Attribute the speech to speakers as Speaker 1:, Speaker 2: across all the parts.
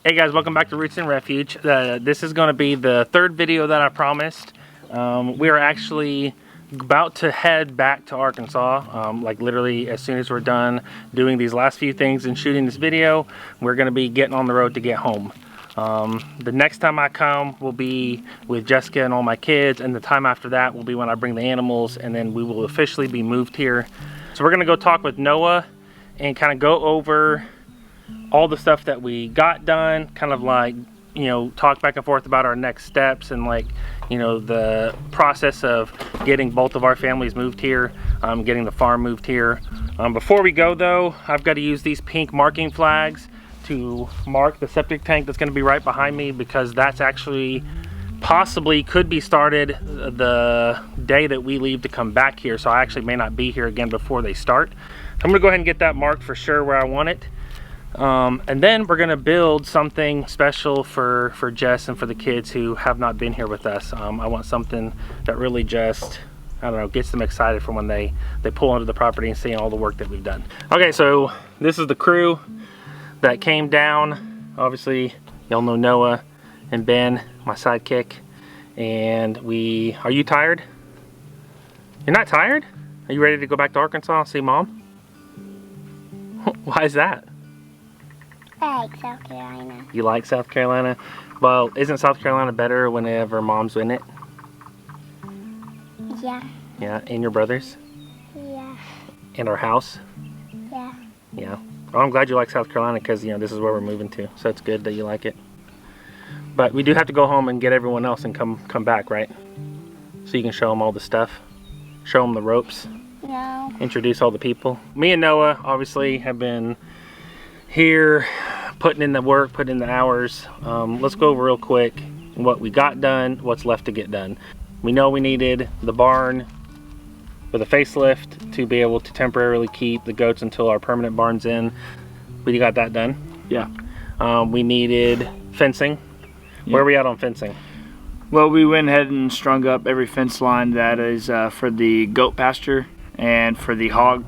Speaker 1: Hey guys, welcome back to Roots and Refuge. This is going to be the third video that I promised. We are actually about to head back to Arkansas. Like literally as soon as we're done doing these last few things and shooting this video, we're going to be getting on the road to get home. The next time I come will be with Jessica and all my kids, and the time after that will be when I bring the animals, and then we will officially be moved here. So we're going to go talk with Noah and kind of go over all the stuff that we got done, kind of like, you know, talk back and forth about our next steps and like, you know, the process of getting both of our families moved here, getting the farm moved here. Before we go though, I've got to use these pink marking flags to mark the septic tank that's going to be right behind me, because that's actually possibly could be started the day that we leave to come back here. So I actually may not be here again before they start. I'm going to go ahead and get that marked for sure where I want it. And then we're gonna build something special for Jess and for the kids who have not been here with us. I want something that really just, I don't know, gets them excited for when they pull onto the property and see all the work that we've done. Okay, so this is the crew that came down. Obviously, y'all know Noah and Ben, my sidekick. And are you tired? You're not tired? Are you ready to go back to Arkansas and see Mom? Why is that?
Speaker 2: I like South Carolina.
Speaker 1: You like South Carolina? Well, isn't South Carolina better whenever Mom's in it?
Speaker 2: Yeah.
Speaker 1: Yeah, and your brothers?
Speaker 2: Yeah.
Speaker 1: And our house?
Speaker 2: Yeah.
Speaker 1: Yeah. Well, I'm glad you like South Carolina, because, you know, this is where we're moving to. So it's good that you like it. But we do have to go home and get everyone else and come back, right? So you can show them all the stuff. Show them the ropes.
Speaker 2: No.
Speaker 1: Introduce all the people. Me and Noah, obviously, have been here putting in the work, putting in the hours. Let's go over real quick what we got done, what's left to get done. We know we needed the barn with a facelift to be able to temporarily keep the goats until our permanent barn's in. We got that done.
Speaker 3: Yeah.
Speaker 1: We needed fencing.
Speaker 3: Yeah.
Speaker 1: Where are we at on fencing?
Speaker 3: Well, we went ahead and strung up every fence line that is for the goat pasture and for the hog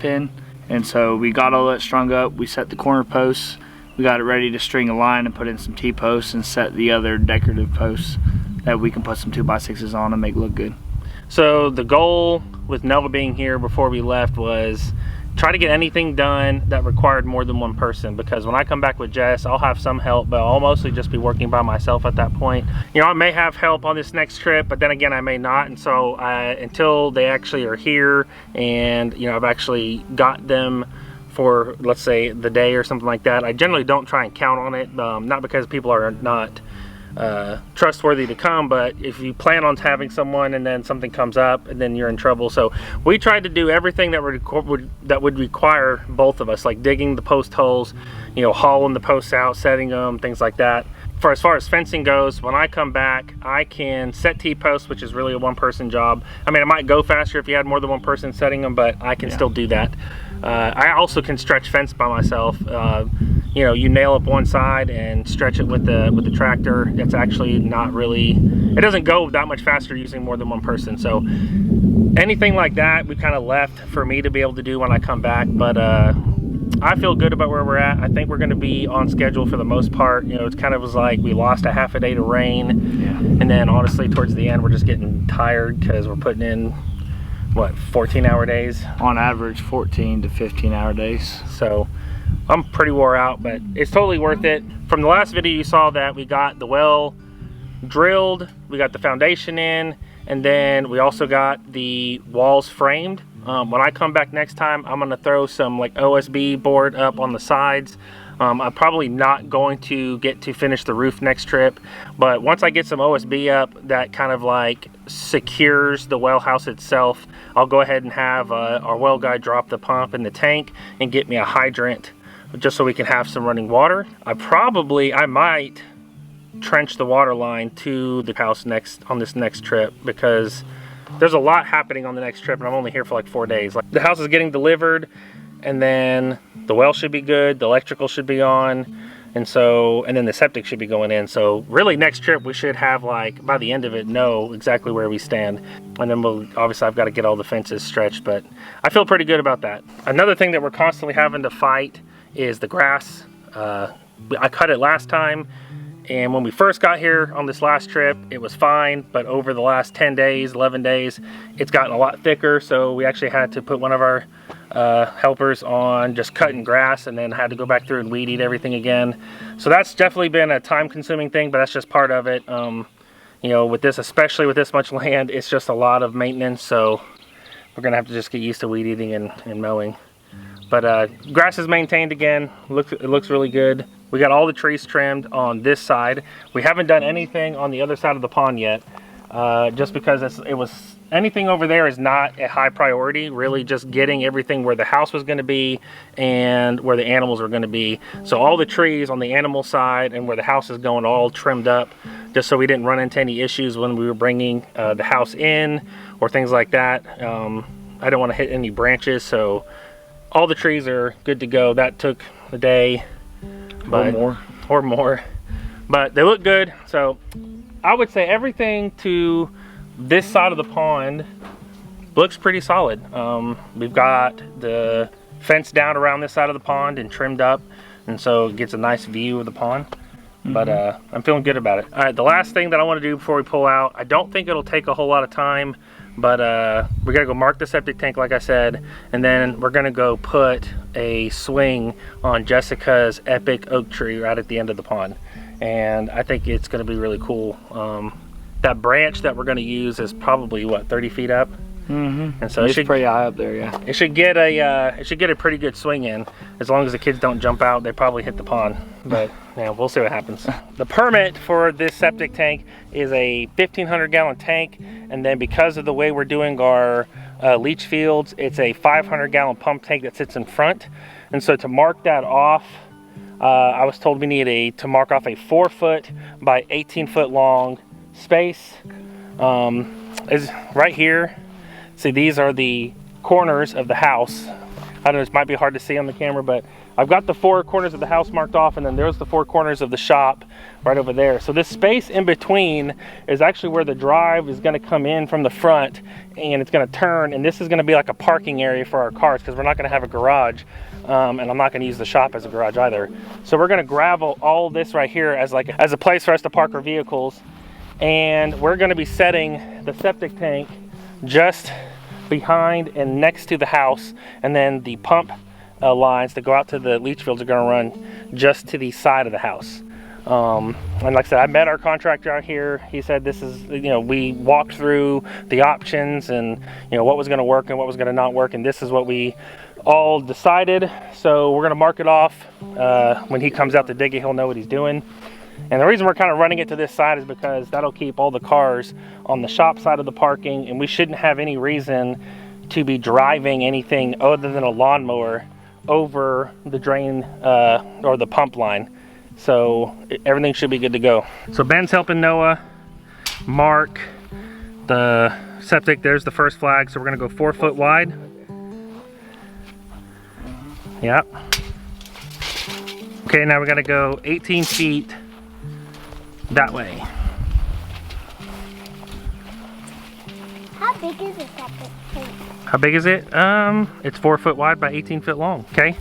Speaker 3: pen. And so we got all that strung up. We set the corner posts. We got it ready to string a line and put in some T-posts and set the other decorative posts that we can put some 2x6s on and make look good.
Speaker 1: So the goal with Noah being here before we left was try to get anything done that required more than one person, because when I come back with Jess, I'll have some help, but I'll mostly just be working by myself at that point. You know, I may have help on this next trip, but then again, I may not. And so until they actually are here and, you know, I've actually got them for, let's say, the day or something like that, I generally don't try and count on it. Not because people are not trustworthy to come, but if you plan on having someone and then something comes up and then you're in trouble. So we tried to do everything that would require both of us, like digging the post holes, you know, hauling the posts out, setting them, things like that. For as far as fencing goes, when I come back, I can set T-posts, which is really a one-person job. I mean, it might go faster if you had more than one person setting them, but I can still do that. I also can stretch fence by myself. You know, you nail up one side and stretch it with the tractor. It's actually not really, it doesn't go that much faster using more than one person. So anything like that, we kind of left for me to be able to do when I come back. But I feel good about where we're at. I think we're going to be on schedule for the most part. You know, it's kind of was like we lost a half a day to rain.
Speaker 3: Yeah.
Speaker 1: And then honestly, towards the end, we're just getting tired because we're putting in, what, 14-hour days?
Speaker 3: On average, 14 to 15-hour days.
Speaker 1: So I'm pretty wore out, but it's totally worth it. From the last video, you saw that we got the well drilled, we got the foundation in, and then we also got the walls framed. When I come back next time, I'm gonna throw some like OSB board up on the sides. I'm probably not going to get to finish the roof next trip, but once I get some OSB up that kind of like secures the well house itself, I'll go ahead and have our well guy drop the pump in the tank and get me a hydrant just so we can have some running water. I might trench the water line to the house on this next trip, because there's a lot happening on the next trip and I'm only here for like 4 days. Like, the house is getting delivered, and then the well should be good, the electrical should be on, and then the septic should be going in. So really next trip we should have, like, by the end of it, know exactly where we stand. And then obviously I've got to get all the fences stretched, but I feel pretty good about that. Another thing that we're constantly having to fight is the grass. I cut it last time, and when we first got here on this last trip, it was fine, but over the last 10 days, 11 days, it's gotten a lot thicker, so we actually had to put one of our helpers on just cutting grass, and then had to go back through and weed eat everything again. So that's definitely been a time-consuming thing, but that's just part of it. You know, with this, especially with this much land, it's just a lot of maintenance, so we're gonna have to just get used to weed eating and mowing. But grass is maintained again. It looks really good. We got all the trees trimmed on this side. We haven't done anything on the other side of the pond yet, just because anything over there is not a high priority. Really just getting everything where the house was gonna be and where the animals were gonna be. So all the trees on the animal side and where the house is going all trimmed up, just so we didn't run into any issues when we were bringing the house in or things like that. I don't wanna hit any branches, so all the trees are good to go. That took a day. Or more, but they look good. So I would say everything to this side of the pond looks pretty solid. We've got the fence down around this side of the pond and trimmed up, and so it gets a nice view of the pond. But I'm feeling good about it. All right, the last thing that I want to do before we pull out, I don't think it'll take a whole lot of time, but we're gonna go mark the septic tank like I said, and then we're gonna go put a swing on Jessica's epic oak tree right at the end of the pond. And I think it's gonna be really cool. That branch that we're gonna use is probably what, 30 feet up? And so
Speaker 3: it's pretty high up there, yeah.
Speaker 1: It should get a pretty good swing in, as long as the kids don't jump out. They probably hit the pond, but yeah, we'll see what happens. The permit for this septic tank is a 1,500 gallon tank, and then because of the way we're doing our leach fields, it's a 500 gallon pump tank that sits in front. And so to mark that off, I was told we need to mark off a 4-foot by 18-foot long space. Is right here. See, these are the corners of the house. I don't know, this might be hard to see on the camera, but I've got the 4 corners of the house marked off, and then there's the 4 corners of the shop right over there. So this space in between is actually where the drive is gonna come in from the front, and it's gonna turn, and this is gonna be like a parking area for our cars, because we're not gonna have a garage, and I'm not gonna use the shop as a garage either. So we're gonna gravel all this right here as a place for us to park our vehicles, and we're gonna be setting the septic tank just behind and next to the house, and then the pump lines that go out to the leach fields are going to run just to the side of the house. And like I said, I met our contractor out here. He said this is, you know, we walked through the options and, you know, what was going to work and what was going to not work, and this is what we all decided. So we're going to mark it off. When he comes out to dig it, he'll know what he's doing. And the reason we're kind of running it to this side is because that'll keep all the cars on the shop side of the parking, and we shouldn't have any reason to be driving anything other than a lawnmower over the drain or the pump line. So everything should be good to go. So Ben's helping Noah mark the septic. There's the first flag. So we're gonna go 4 foot wide. Yep. Okay, now we're gonna go 18 feet that way.
Speaker 2: How big is the septic tank?
Speaker 1: How big is it? It's 4 foot wide by 18 foot long. Okay.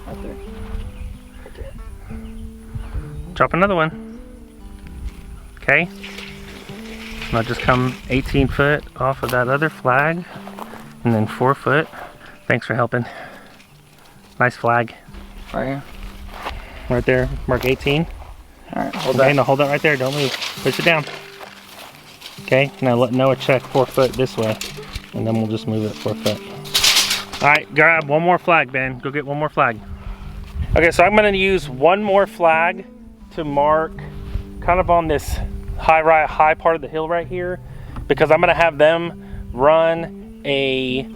Speaker 3: Right there. Right there.
Speaker 1: Drop another one. Okay. And I'll just come 18 foot off of that other flag, and then 4 foot. Thanks for helping. Nice flag.
Speaker 3: Right here.
Speaker 1: Right there. Mark 18.
Speaker 3: All right, hold
Speaker 1: Okay,
Speaker 3: that.
Speaker 1: now hold that right there. Don't move. Push it down. Okay, now let Noah check 4 foot this way, and then we'll just move it 4 foot. All right, grab one more flag, Ben. Go get one more flag. Okay, so I'm gonna use one more flag to mark kind of on this high part of the hill right here, because I'm gonna have them run a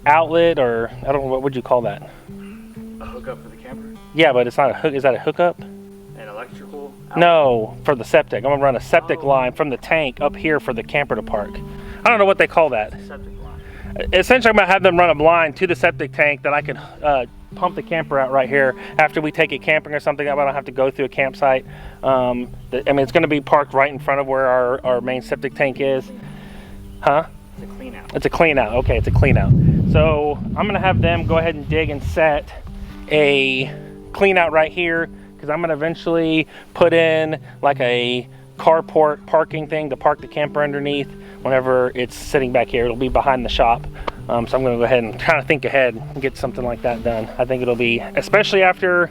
Speaker 1: outlet, or I don't know, what would you call that?
Speaker 3: A hookup for the camper?
Speaker 1: Yeah, but it's not a hook. Is that a hookup?
Speaker 3: An electrical outlet?
Speaker 1: No, for the septic. I'm gonna run a septic line from the tank up here for the camper to park. I don't know what they call that.
Speaker 3: Septic line.
Speaker 1: Essentially, I'm gonna have them run a line to the septic tank that I can pump the camper out right here after we take it camping or something. That way I don't have to go through a campsite. I mean, it's gonna be parked right in front of where our main septic tank is. Huh?
Speaker 3: It's a clean out.
Speaker 1: It's a clean out. Okay, it's a clean out. So I'm gonna have them go ahead and dig and set a clean out right here, because I'm gonna eventually put in like a carport parking thing to park the camper underneath whenever it's sitting back here. It'll be behind the shop. So I'm gonna go ahead and kind of think ahead and get something like that done. I think it'll be, especially after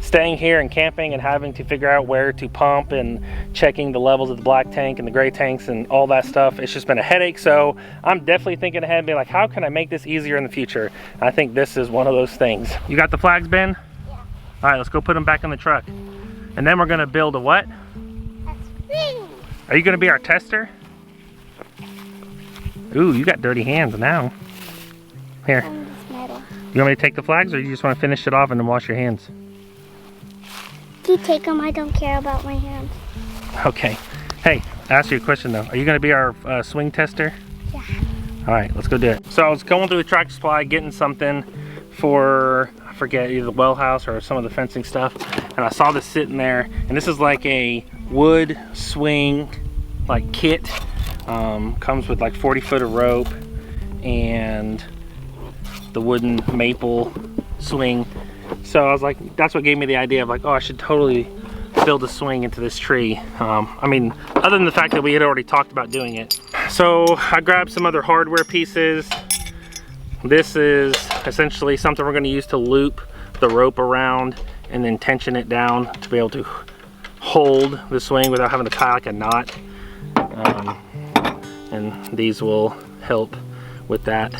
Speaker 1: staying here and camping and having to figure out where to pump and checking the levels of the black tank and the gray tanks and all that stuff. It's just been a headache. So I'm definitely thinking ahead and be like, how can I make this easier in the future? I think this is one of those things. You got the flags, Ben?
Speaker 2: Yeah.
Speaker 1: All right, let's go put them back in the truck. And then we're gonna build a what? Are you gonna be our tester? Ooh, you got dirty hands now. Here. You want me to take the flags, or you just want to finish it off and then wash your hands?
Speaker 2: You take them, I don't care about my hands.
Speaker 1: Okay. Hey, I asked you a question though. Are you gonna be our swing tester?
Speaker 2: Yeah.
Speaker 1: All right, let's go do it. So I was going through the Tractor Supply getting something for, I forget, either the well house or some of the fencing stuff, and I saw this sitting there, and this is like a wood swing like kit. Comes with like 40 foot of rope and the wooden maple swing. So I was like, that's what gave me the idea of like, oh, I should totally build a swing into this tree. I mean, other than the fact that we had already talked about doing it. So I grabbed some other hardware pieces. This is essentially something we're going to use to loop the rope around and then tension it down to be able to hold the swing without having to tie like a knot. And these will help with that.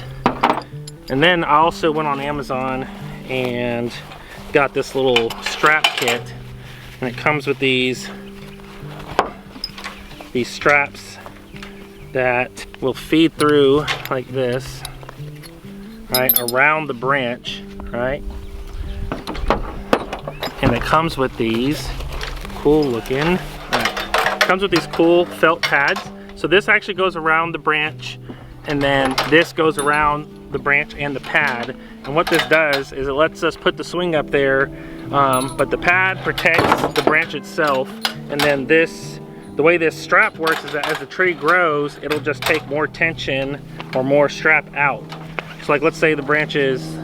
Speaker 1: And then I also went on Amazon and got this little strap kit, and it comes with these straps that will feed through like this, right, around the branch, right? And it comes with these cool looking, comes with these cool felt pads. So this actually goes around the branch, and then this goes around the branch and the pad. And what this does is it lets us put the swing up there, but the pad protects the branch itself. And then this, the way this strap works is that as the tree grows, it'll just take more tension or more strap out. So like, let's say the branch is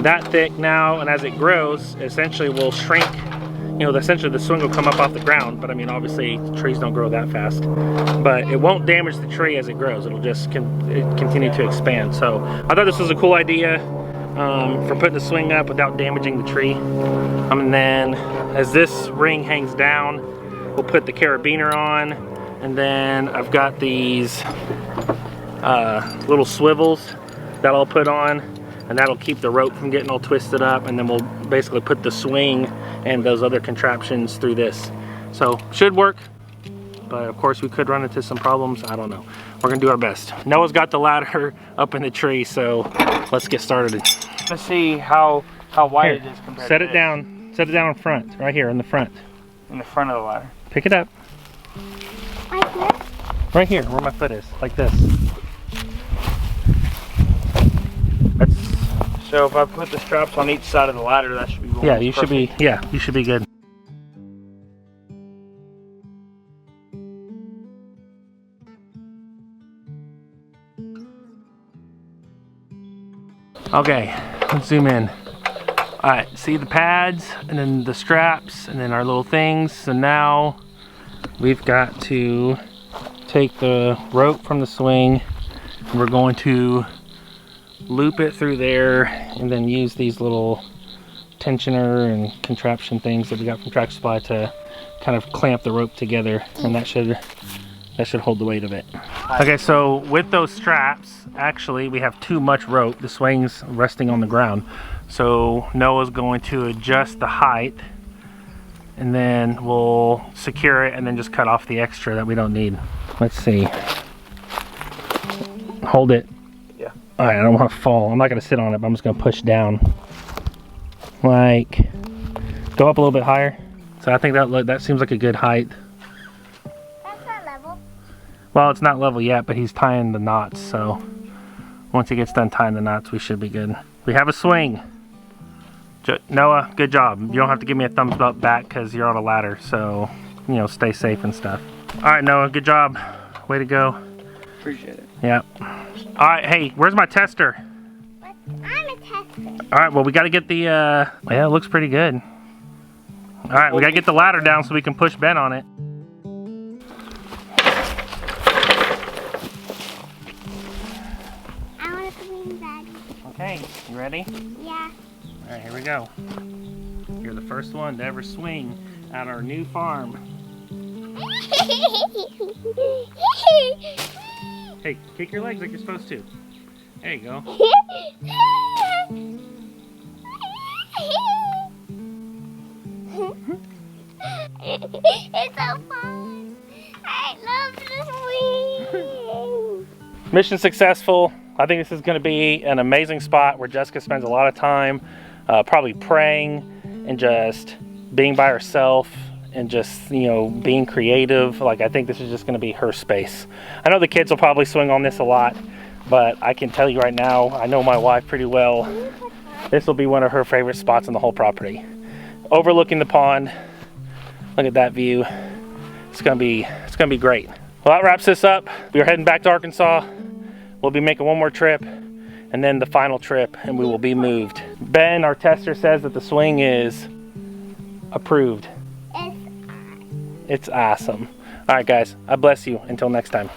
Speaker 1: that thick now, and as it grows, essentially will shrink. You know, essentially the swing will come up off the ground, but I mean, obviously trees don't grow that fast. But it won't damage the tree as it grows. It'll just continue to expand. So I thought this was a cool idea for putting the swing up without damaging the tree. And then as this ring hangs down, we'll put the carabiner on. And then I've got these little swivels that I'll put on, and that'll keep the rope from getting all twisted up. And then we'll basically put the swing and those other contraptions through this. So should work, but of course we could run into some problems. I don't know. We're gonna do our best. Noah's got the ladder up in the tree, so let's get started.
Speaker 3: Let's see how wide it is compared
Speaker 1: Set
Speaker 3: to
Speaker 1: it down. Set it down in front, right here in the front.
Speaker 3: in the front of the ladder.
Speaker 1: Pick it up.
Speaker 2: Right here?
Speaker 1: Right here, where my foot is, like this. That's,
Speaker 3: So if I put the straps on each side of the ladder, that should be
Speaker 1: yeah, you should be, yeah, you should be good. Okay, let's zoom in. All right, see the pads and then the straps and then our little things. So now we've got to take the rope from the swing, and we're going to loop it through there and then use these little tensioner and contraption things that we got from Tractor Supply to kind of clamp the rope together, and that should hold the weight of it. Okay, so with those straps, actually we have too much rope. The swing's resting on the ground. So Noah's going to adjust the height, and then we'll secure it and then just cut off the extra that we don't need. Let's see. Hold it.
Speaker 3: Yeah.
Speaker 1: All right, I don't want to fall. I'm not gonna sit on it, but I'm just gonna push down. Like, go up a little bit higher. So I think that seems like a good height.
Speaker 2: That's not level.
Speaker 1: Well, it's not level yet, but he's tying the knots, so once he gets done tying the knots, we should be good. We have a swing. Noah, good job. You don't have to give me a thumbs up back because you're on a ladder, so, you know, stay safe and stuff. All right, Noah, good job. Way to go.
Speaker 3: Appreciate it.
Speaker 1: Yep. All right, hey, where's my tester?
Speaker 2: But I'm a tester.
Speaker 1: All right, well, we got to get the, yeah, it looks pretty good. All right, we got to get the ladder down so we can push Ben on it.
Speaker 2: I want to swing, Daddy.
Speaker 1: Okay, you ready?
Speaker 2: Yeah.
Speaker 1: All right, here we go. You're the first one to ever swing at our new farm. Hey, kick your legs like you're supposed to. There you go.
Speaker 2: It's so fun. I love the swing.
Speaker 1: Mission successful. I think this is going to be an amazing spot where Jessica spends a lot of time probably praying and just being by herself and just, you know, being creative. Like, I think this is just going to be her space. I know the kids will probably swing on this a lot, but I can tell you right now, I know my wife pretty well. This will be one of her favorite spots on the whole property. Overlooking the pond. Look at that view. It's gonna be great. Well, that wraps this up. We are heading back to Arkansas. We'll be making one more trip and then the final trip, and we will be moved. Ben, our tester, says that the swing is approved. It's awesome. All right, guys, I bless you. Until next time.